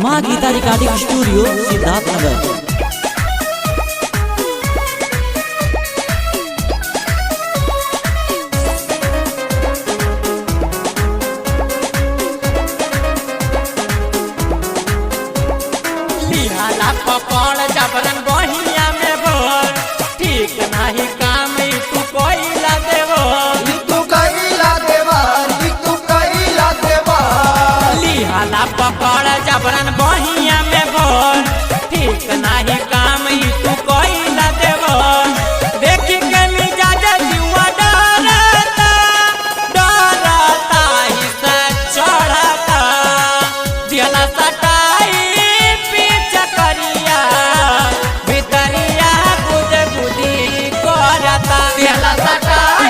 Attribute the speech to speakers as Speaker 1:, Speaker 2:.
Speaker 1: माँ Geeta recording studio Siddharth Nagar.
Speaker 2: पकड़ जबरन बहिया में भर ठीक नहीं काम तू कोइला देवो
Speaker 3: तू कइला देवर तू कइला देवर
Speaker 2: लिहाला पकड़ जबरन बहिया में भर ठीक नहीं काम तू कोइला देवो देख के मिजाज जुआ डरता डरता ही से चढ़ता दिला सटाई पीछे करिया भितरिया गुद गुदी करता दिला सटाई